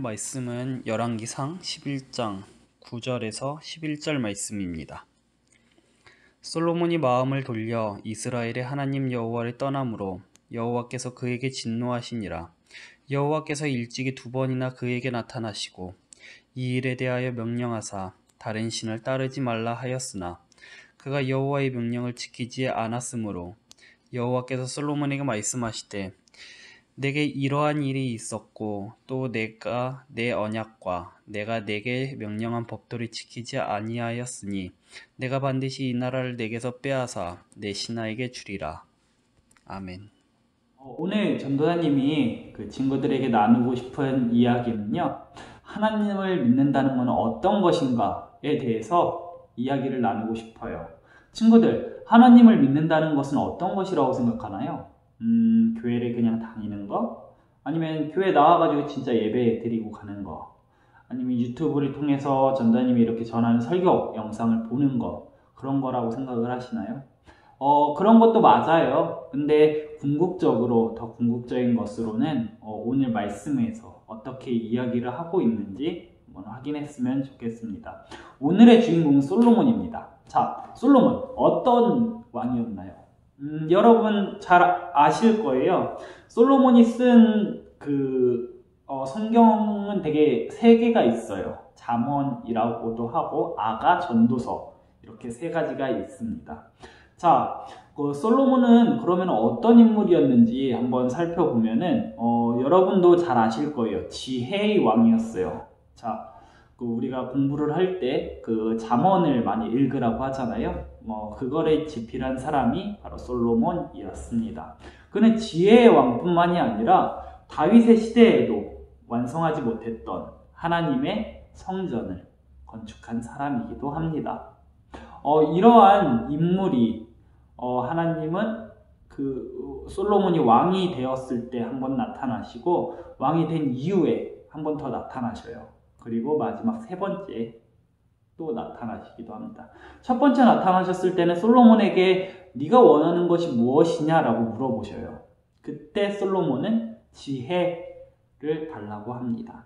말씀은 열왕기상 11장 9절에서 11절 말씀입니다. 솔로몬이 마음을 돌려 이스라엘의 하나님 여호와를 떠나므로 여호와께서 그에게 진노하시니라. 여호와께서 일찍이 2번이나 그에게 나타나시고 이 일에 대하여 명령하사 다른 신을 따르지 말라 하였으나 그가 여호와의 명령을 지키지 않았으므로 여호와께서 솔로몬에게 말씀하시되 내게 이러한 일이 있었고 또 내가 내 언약과 내가 내게 명령한 법도를 지키지 아니하였으니 내가 반드시 이 나라를 내게서 빼앗아 내 신하에게 주리라. 아멘. 오늘 전도사님이 그 친구들에게 나누고 싶은 이야기는요, 하나님을 믿는다는 것은 어떤 것인가에 대해서 이야기를 나누고 싶어요. 친구들, 하나님을 믿는다는 것은 어떤 것이라고 생각하나요? 교회를 그냥 다니는 거? 아니면 교회 나와가지고 진짜 예배 드리고 가는 거? 아니면 유튜브를 통해서 전도사님이 이렇게 전하는 설교 영상을 보는 거? 그런 거라고 생각을 하시나요? 그런 것도 맞아요. 근데 궁극적으로, 더 궁극적인 것으로는 오늘 말씀에서 어떻게 이야기를 하고 있는지 한번 확인했으면 좋겠습니다. 오늘의 주인공은 솔로몬입니다. 자, 솔로몬 어떤 왕이었나요? 여러분 잘 아실 거예요. 솔로몬이 쓴 성경은 되게 3개가 있어요. 잠언이라고도 하고 아가, 전도서 이렇게 3가지가 있습니다. 자, 솔로몬은 그러면 어떤 인물이었는지 한번 살펴보면은 여러분도 잘 아실 거예요. 지혜의 왕이었어요. 자, 우리가 공부를 할 때 잠언을 많이 읽으라고 하잖아요. 그거를 집필한 사람이 바로 솔로몬이었습니다. 그는 지혜의 왕뿐만이 아니라 다윗의 시대에도 완성하지 못했던 하나님의 성전을 건축한 사람이기도 합니다. 이러한 인물이 하나님은 솔로몬이 왕이 되었을 때 한 번 나타나시고 왕이 된 이후에 한 번 더 나타나셔요. 그리고 마지막 3번째 또 나타나시기도 합니다. 첫 번째 나타나셨을 때는 솔로몬에게 네가 원하는 것이 무엇이냐라고 물어보셔요. 그때 솔로몬은 지혜를 달라고 합니다.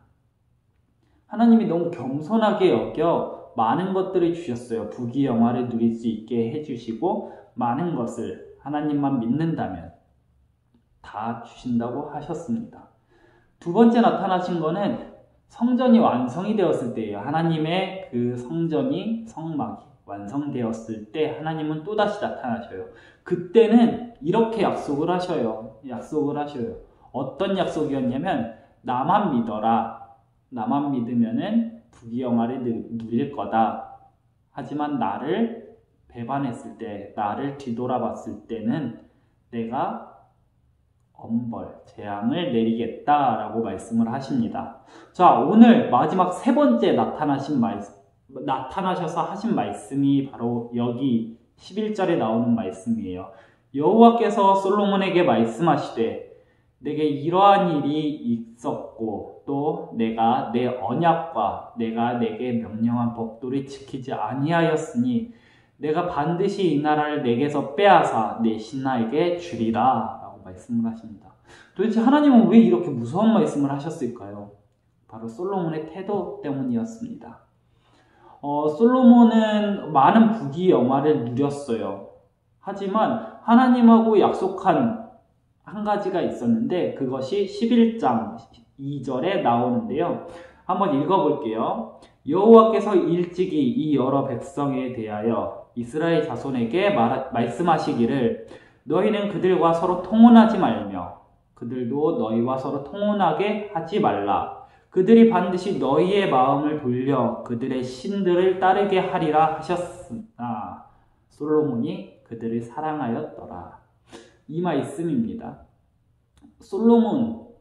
하나님이 너무 겸손하게 여겨 많은 것들을 주셨어요. 부귀영화를 누릴 수 있게 해주시고 많은 것을 하나님만 믿는다면 다 주신다고 하셨습니다. 2번째 나타나신 거는 성전이 완성이 되었을 때예요. 하나님의 성전이 성막이 완성되었을 때 하나님은 또다시 나타나셔요. 그때는 이렇게 약속을 하셔요. 어떤 약속이었냐면 나만 믿어라. 나만 믿으면은 부귀영화를 누릴 거다. 하지만 나를 배반했을 때, 나를 뒤돌아봤을 때는 내가 재앙을 내리겠다라고 말씀을 하십니다. 자, 오늘 마지막 3번째 나타나셔서 하신 말씀이 바로 여기 11절에 나오는 말씀이에요. 여호와께서 솔로몬에게 말씀하시되 내게 이러한 일이 있었고 또 내가 내 언약과 내가 내게 명령한 법도를 지키지 아니하였으니 내가 반드시 이 나라를 내게서 빼앗아 내 신하에게 주리라 라고 말씀을 하십니다. 도대체 하나님은 왜 이렇게 무서운 말씀을 하셨을까요? 바로 솔로몬의 태도 때문이었습니다. 솔로몬은 많은 부귀영화를 누렸어요. 하지만 하나님하고 약속한 한 가지가 있었는데 그것이 11장 2절에 나오는데요. 한번 읽어볼게요. 여호와께서 일찍이 이 여러 백성에 대하여 이스라엘 자손에게 말씀하시기를 너희는 그들과 서로 통혼하지 말며 그들도 너희와 서로 통혼하게 하지 말라. 그들이 반드시 너희의 마음을 돌려 그들의 신들을 따르게 하리라 하셨으나 솔로몬이 그들을 사랑하였더라. 이 말씀입니다. 솔로몬에게는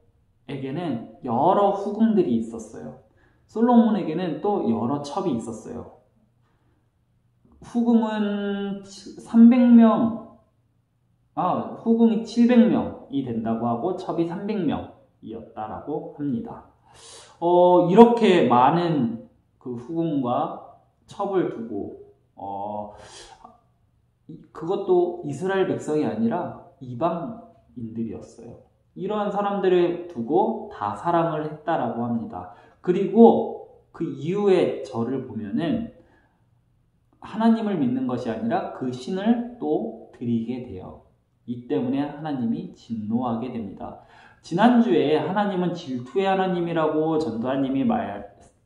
여러 후궁들이 있었어요. 솔로몬에게는 또 여러 첩이 있었어요. 후궁은 300명, 후궁이 700명이 된다고 하고 첩이 300명이었다라고 합니다. 이렇게 많은 후궁과 첩을 두고 그것도 이스라엘 백성이 아니라 이방인들이었어요. 이러한 사람들을 두고 다 사랑을 했다라고 합니다. 그리고 그 이후에 절을 보면은 하나님을 믿는 것이 아니라 그 신을 또 드리게 돼요. 이 때문에 하나님이 진노하게 됩니다. 지난주에 하나님은 질투의 하나님이라고 전도하님이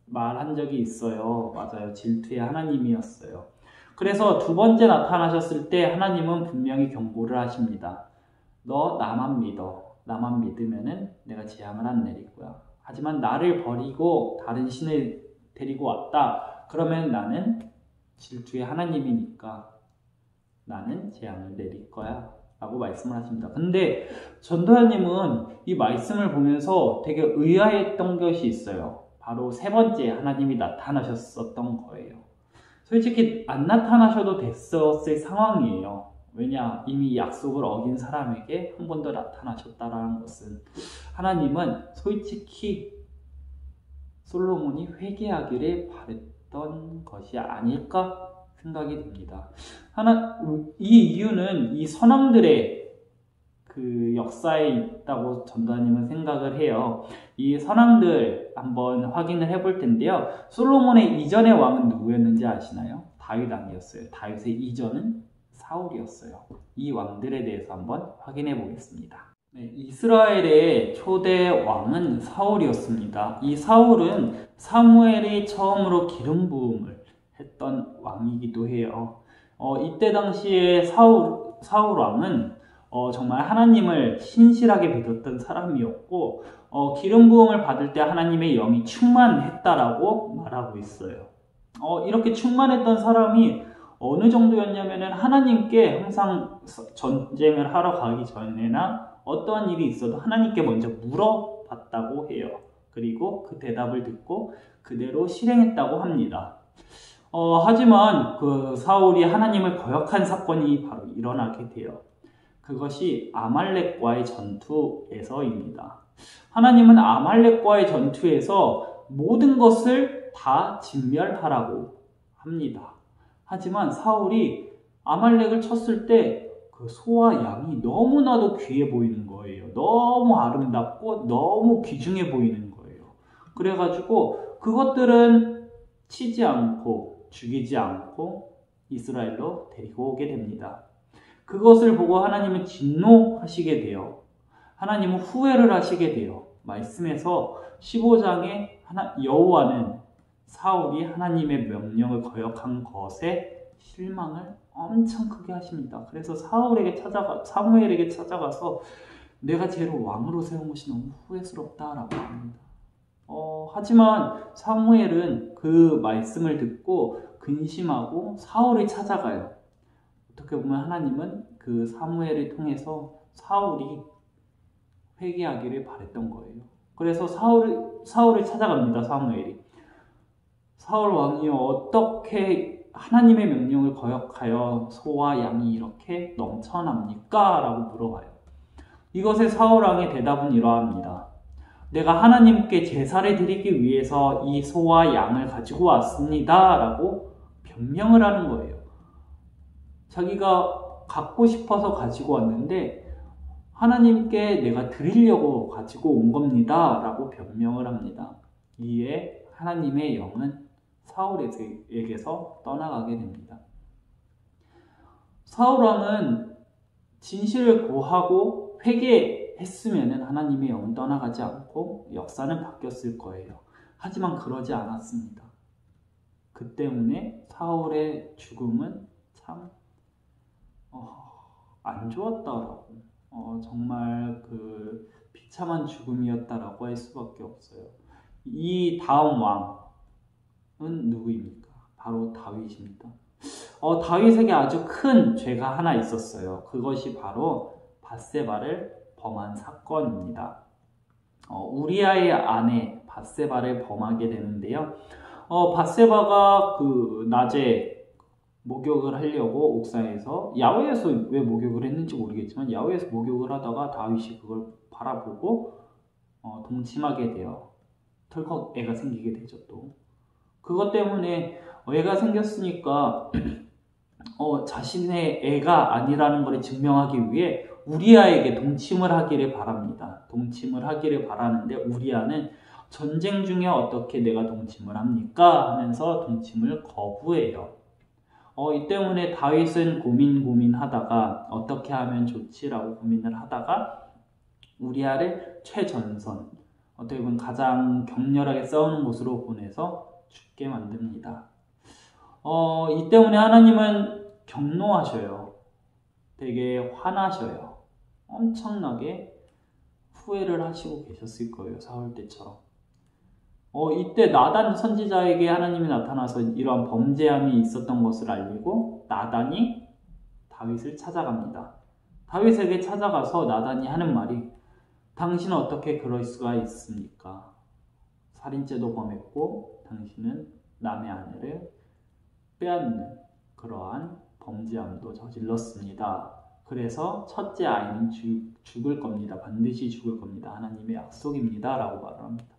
말한 적이 있어요. 맞아요. 질투의 하나님이었어요. 그래서 두 번째 나타나셨을 때 하나님은 분명히 경고를 하십니다. 너 나만 믿어. 나만 믿으면은 내가 재앙을 안 내릴 거야. 하지만 나를 버리고 다른 신을 데리고 왔다. 그러면 나는 질투의 하나님이니까 나는 재앙을 내릴 거야. 라고 말씀을 하십니다. 근데 전도사님은 이 말씀을 보면서 되게 의아했던 것이 있어요. 바로 세 번째 하나님이 나타나셨었던 거예요. 솔직히 안 나타나셔도 됐었을 상황이에요. 왜냐? 이미 약속을 어긴 사람에게 한 번 더 나타나셨다라는 것은 하나님은 솔직히 솔로몬이 회개하기를 바랬던 것이 아닐까 생각이 듭니다. 이 이유는 이 선왕들의 그 역사에 있다고 전도사님은 생각을 해요. 이 선왕들 한번 확인을 해볼 텐데요. 솔로몬의 이전의 왕은 누구였는지 아시나요? 다윗 왕이었어요. 다윗의 이전은 사울이었어요. 이 왕들에 대해서 한번 확인해 보겠습니다. 네, 이스라엘의 초대 왕은 사울이었습니다. 이 사울은 사무엘이 처음으로 기름 부음을 했던 왕이기도 해요. 이때 당시에 사울 왕은 정말 하나님을 신실하게 믿었던 사람이었고 기름 부음을 받을 때 하나님의 영이 충만했다라고 말하고 있어요. 이렇게 충만했던 사람이 어느 정도였냐면은 하나님께 항상 전쟁을 하러 가기 전에나 어떠한 일이 있어도 하나님께 먼저 물어봤다고 해요. 그리고 그 대답을 듣고 그대로 실행했다고 합니다. 하지만 그 사울이 하나님을 거역한 사건이 바로 일어나게 돼요. 그것이 아말렉과의 전투에서입니다. 하나님은 아말렉과의 전투에서 모든 것을 다 진멸하라고 합니다. 하지만 사울이 아말렉을 쳤을 때 그 소와 양이 너무나도 귀해 보이는 거예요. 너무 아름답고 너무 귀중해 보이는 거예요. 그래가지고 그것들은 치지 않고 죽이지 않고 이스라엘로 데리고 오게 됩니다. 그것을 보고 하나님은 진노하시게 돼요. 하나님은 후회를 하시게 돼요. 말씀에서 15장에 여호와는 사울이 하나님의 명령을 거역한 것에 실망을 엄청 크게 하십니다. 그래서 사무엘에게 찾아가서 내가 쟤를 왕으로 세운 것이 너무 후회스럽다라고 합니다. 하지만 사무엘은 그 말씀을 듣고 근심하고 사울을 찾아가요. 어떻게 보면 하나님은 그 사무엘을 통해서 사울이 회개하기를 바랬던 거예요. 그래서 사울을 찾아갑니다. 사무엘이. 사울 왕이요, 어떻게 하나님의 명령을 거역하여 소와 양이 이렇게 넘쳐납니까? 라고 물어봐요. 이것에 사울 왕의 대답은 이러합니다. 내가 하나님께 제사를 드리기 위해서 이 소와 양을 가지고 왔습니다. 라고 변명을 하는 거예요. 자기가 갖고 싶어서 가지고 왔는데 하나님께 내가 드리려고 가지고 온 겁니다. 라고 변명을 합니다. 이에 하나님의 영은 사울에게서 떠나가게 됩니다. 사울 왕은 진실을 고하고 회개했으면 하나님의 영은 떠나가지 않고 역사는 바뀌었을 거예요. 하지만 그러지 않았습니다. 그 때문에 사울의 죽음은 참 안 좋았다라고 정말 그 비참한 죽음이었다라고 할 수밖에 없어요. 이 다음 왕은 누구입니까? 바로 다윗입니다. 다윗에게 아주 큰 죄가 하나 있었어요. 그것이 바로 밧세바를 범한 사건입니다. 우리아의 아내 밧세바를 범하게 되는데요. 밧세바가 그 낮에 목욕을 하려고 옥상에서 야외에서 왜 목욕을 했는지 모르겠지만 야외에서 목욕을 하다가 다윗이 그걸 바라보고 동침하게 돼요. 덜컥 애가 생기게 되죠. 또 그것 때문에 애가 생겼으니까 자신의 애가 아니라는 것을 증명하기 위해 우리아에게 동침을 하기를 바랍니다. 동침을 하기를 바라는데 우리아는 전쟁 중에 어떻게 내가 동침을 합니까? 하면서 동침을 거부해요. 이 때문에 다윗은 고민하다가 어떻게 하면 좋지라고 고민을 하다가 우리아를 최전선, 어떻게 보면 가장 격렬하게 싸우는 곳으로 보내서 죽게 만듭니다. 이 때문에 하나님은 경노하셔요. 되게 화나셔요. 엄청나게 후회를 하시고 계셨을 거예요. 사울 때처럼. 이때 나단 선지자에게 하나님이 나타나서 이러한 범죄함이 있었던 것을 알리고 나단이 다윗을 찾아갑니다. 다윗에게 찾아가서 나단이 하는 말이 당신은 어떻게 그럴 수가 있습니까? 살인죄도 범했고 당신은 남의 아내를 빼앗는 그러한 범죄함도 저질렀습니다. 그래서 첫째 아이는 죽을 겁니다. 반드시 죽을 겁니다. 하나님의 약속입니다. 라고 말을 합니다.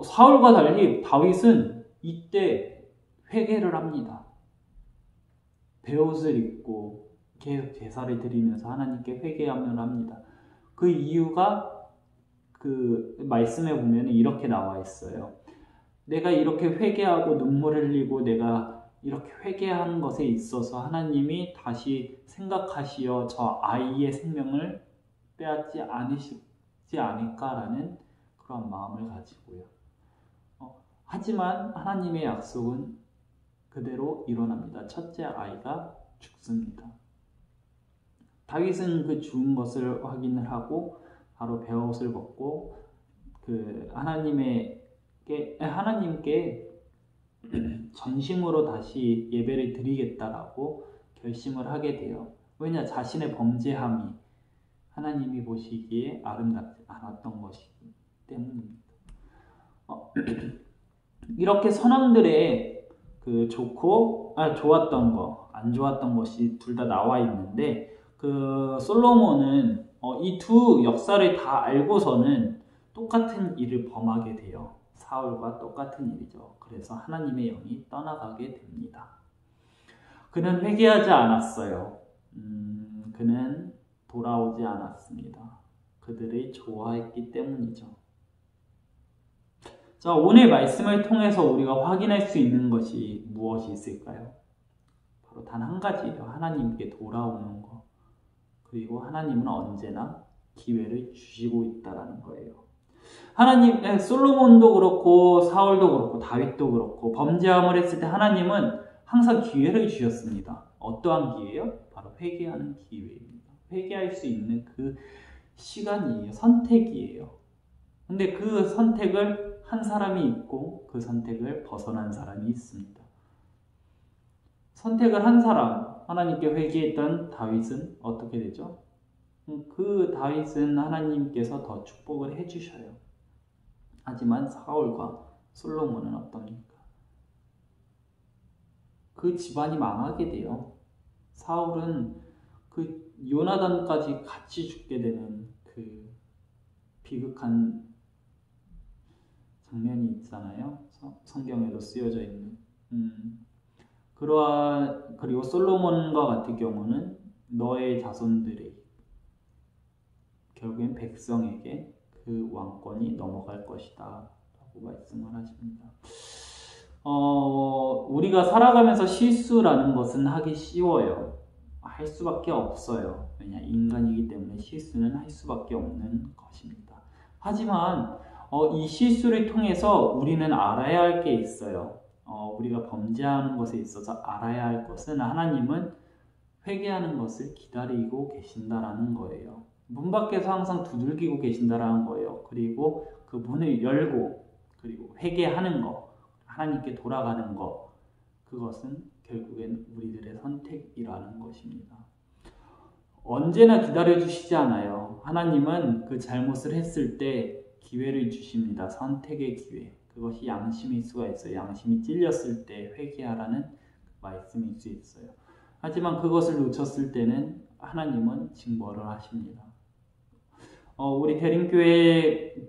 사울과 달리 다윗은 이때 회개를 합니다. 베옷을 입고 계속 제사를 드리면서 하나님께 회개하며 합니다. 그 이유가 그 말씀에 보면 이렇게 나와 있어요. 내가 이렇게 회개하고 눈물을 흘리고 내가 이렇게 회개하는 것에 있어서 하나님이 다시 생각하시어 저 아이의 생명을 빼앗지 않으시지 않을까라는 그런 마음을 가지고요. 하지만 하나님의 약속은 그대로 일어납니다. 첫째 아이가 죽습니다. 다윗은 그 죽은 것을 확인을 하고 바로 베옷을 벗고 그 하나님께 전심으로 다시 예배를 드리겠다라고 결심을 하게 돼요. 왜냐? 자신의 범죄함이 하나님이 보시기에 아름답지 않았던 것이기 때문입니다. 이렇게 선왕들의 그 좋았던 거, 안 좋았던 것이 둘 다 나와 있는데 그 솔로몬은 이 두 역사를 다 알고서는 똑같은 일을 범하게 돼요. 사울과 똑같은 일이죠. 그래서 하나님의 영이 떠나가게 됩니다. 그는 회개하지 않았어요. 그는 돌아오지 않았습니다. 그들을 좋아했기 때문이죠. 자, 오늘 말씀을 통해서 우리가 확인할 수 있는 것이 무엇이 있을까요? 바로 단 한 가지예요. 하나님께 돌아오는 거. 그리고 하나님은 언제나 기회를 주시고 있다는 거예요. 솔로몬도 그렇고 사울도 그렇고 다윗도 그렇고 범죄함을 했을 때 하나님은 항상 기회를 주셨습니다. 어떠한 기회요? 바로 회개하는 기회입니다. 회개할 수 있는 그 시간이에요. 선택이에요. 근데 그 선택을 한 사람이 있고 그 선택을 벗어난 사람이 있습니다. 선택을 한 사람, 하나님께 회개했던 다윗은 어떻게 되죠? 그 다윗은 하나님께서 더 축복을 해주셔요. 하지만 사울과 솔로몬은 어떻습니까? 그 집안이 망하게 돼요. 사울은 그 요나단까지 같이 죽게 되는 그 비극한 장면이 있잖아요. 성경에도 쓰여져 있는. 그리고 솔로몬과 같은 경우는 너의 자손들이 결국엔 백성에게 그 왕권이 넘어갈 것이다 라고 말씀을 하십니다. 우리가 살아가면서 실수라는 것은 하기 쉬워요. 할 수밖에 없어요. 왜냐, 인간이기 때문에 실수는 할 수밖에 없는 것입니다. 하지만 이 실수를 통해서 우리는 알아야 할 게 있어요. 우리가 범죄하는 것에 있어서 알아야 할 것은 하나님은 회개하는 것을 기다리고 계신다라는 거예요. 문 밖에서 항상 두들기고 계신다라는 거예요. 그리고 그 문을 열고 그리고 회개하는 거, 하나님께 돌아가는 거, 그것은 결국엔 우리들의 선택이라는 것입니다. 언제나 기다려주시지 않아요. 하나님은 그 잘못을 했을 때 기회를 주십니다. 선택의 기회. 그것이 양심일 수가 있어요. 양심이 찔렸을 때 회개하라는 말씀일 수 있어요. 하지만 그것을 놓쳤을 때는 하나님은 징벌을 하십니다. 우리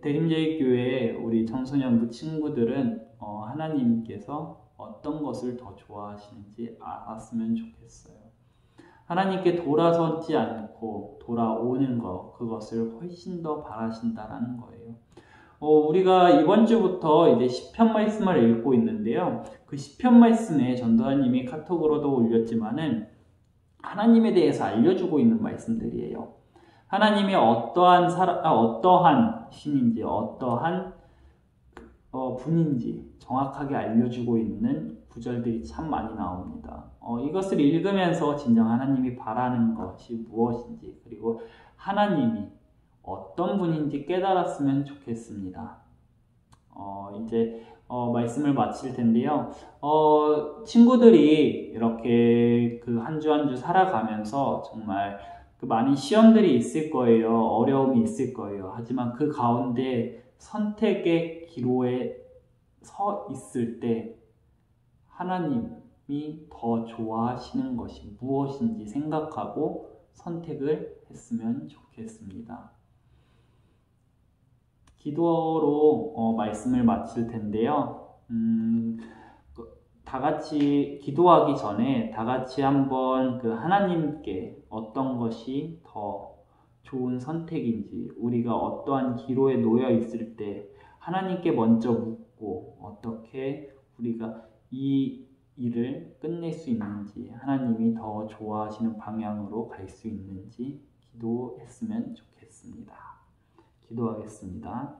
대림제일교회 우리 청소년부 친구들은 하나님께서 어떤 것을 더 좋아하시는지 알았으면 좋겠어요. 하나님께 돌아서지 않고 돌아오는 것, 그것을 훨씬 더 바라신다라는 거예요. 우리가 이번 주부터 이제 시편 말씀을 읽고 있는데요. 그 시편 말씀에 전도사님이 카톡으로도 올렸지만은 하나님에 대해서 알려주고 있는 말씀들이에요. 하나님이 어떠한 신인지, 어떠한 분인지 정확하게 알려주고 있는 구절들이 참 많이 나옵니다. 이것을 읽으면서 진정 하나님이 바라는 것이 무엇인지, 그리고 하나님이 어떤 분인지 깨달았으면 좋겠습니다. 이제 말씀을 마칠 텐데요. 친구들이 이렇게 그 한 주 한 주 살아가면서 정말 그 많은 시험들이 있을 거예요. 어려움이 있을 거예요. 하지만 그 가운데 선택의 기로에 서 있을 때 하나님이 더 좋아하시는 것이 무엇인지 생각하고 선택을 했으면 좋겠습니다. 기도로 말씀을 마칠 텐데요. 다 같이 기도하기 전에 다 같이 한번 그 하나님께 어떤 것이 더 좋은 선택인지, 우리가 어떠한 기로에 놓여 있을 때 하나님께 먼저 묻고 어떻게 우리가 이 일을 끝낼 수 있는지, 하나님이 더 좋아하시는 방향으로 갈 수 있는지 기도했으면 좋겠습니다. 기도하겠습니다.